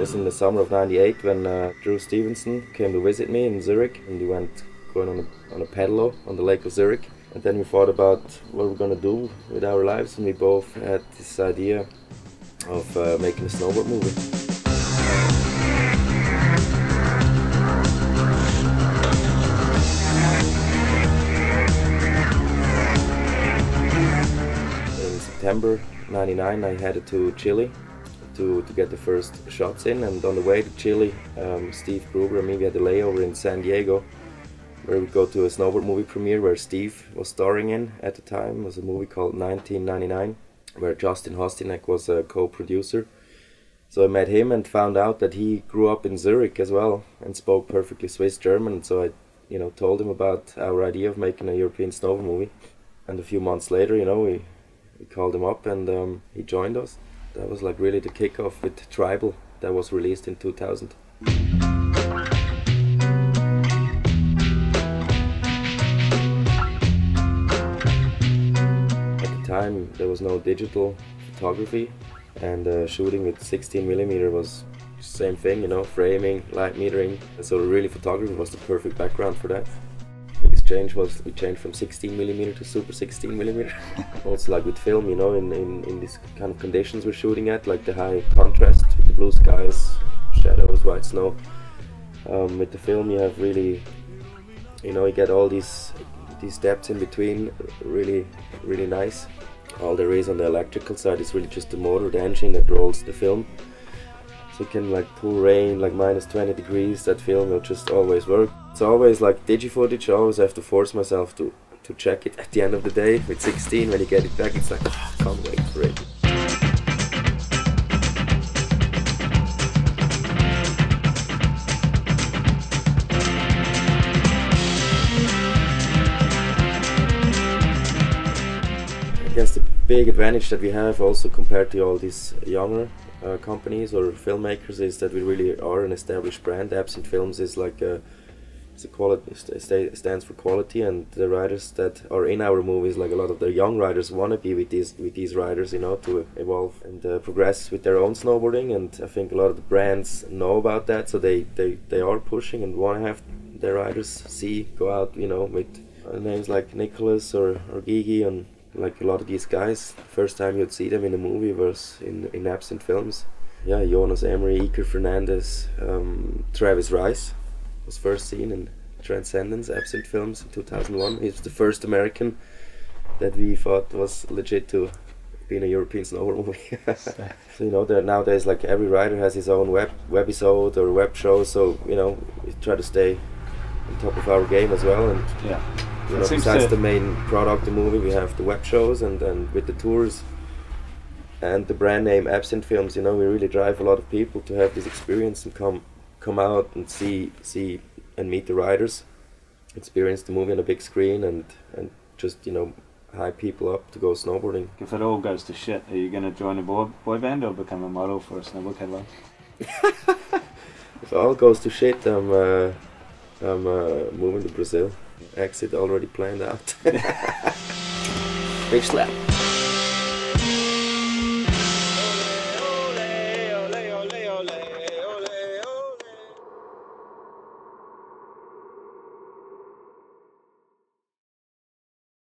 was in the summer of '98 when Drew Stevenson came to visit me in Zurich, and we went going on a pedalo on the lake of Zurich. And then we thought about what we're gonna do with our lives, and we both had this idea of making a snowboard movie. In September '99 I headed to Chile to get the first shots in, and on the way to Chile, Steve Gruber and me, we had a layover in San Diego where we go to a snowboard movie premiere where Steve was starring in at the time. It was a movie called 1999 where Justin Hostynek was a co-producer. So I met him and found out that he grew up in Zurich as well and spoke perfectly Swiss German. So I told him about our idea of making a European snowboard movie. And a few months later, we called him up and he joined us. That was like really the kickoff with Tribal that was released in 2000. At the time there was no digital photography, and shooting with 16mm was the same thing, framing, light metering. And so really photography was the perfect background for that. The biggest change was we changed from 16mm to super 16mm. Also like with film, in these kind of conditions we're shooting at, like the high contrast with the blue skies, shadows, white snow. With the film you have really, you get all these depths in between, really nice. All there is on the electrical side is really just the motor, the engine that rolls the film. So you can like pull rain, like minus 20 degrees, that film will just always work. It's always like digi footage, I always have to force myself to check it at the end of the day. With 16, when you get it back, it's like, oh, I can't wait for it. I guess the big advantage that we have also compared to all these younger companies or filmmakers is that we really are an established brand. Absent Films is like it's a quality, stands for quality, and the writers that are in our movies, like a lot of the young writers, want to be with these writers, to evolve and progress with their own snowboarding. And I think a lot of the brands know about that, so they are pushing and want to have their writers go out, with names like Nicholas or Gigi, and like a lot of these guys. First time you'd see them in a movie was in Absent Films. Yeah, Jonas Emery, Iker Fernandez, Travis Rice was first seen in Transcendence, Absent Films in 2001. He was the first American that we thought was legit to be in a European snowboard movie. So that nowadays, like, every writer has his own webisode or web show. So we try to stay on top of our game as well. And yeah. Besides the main product, the movie, we have the web shows, and with the tours and the brand name Absent Films, we really drive a lot of people to have this experience and come out and see and meet the writers, experience the movie on a big screen, and just hype people up to go snowboarding. If it all goes to shit, are you going to join a boy band or become a model for a snowboard catalog? If it all goes to shit, I'm moving to Brazil. Exit already planned out. Bitchslap.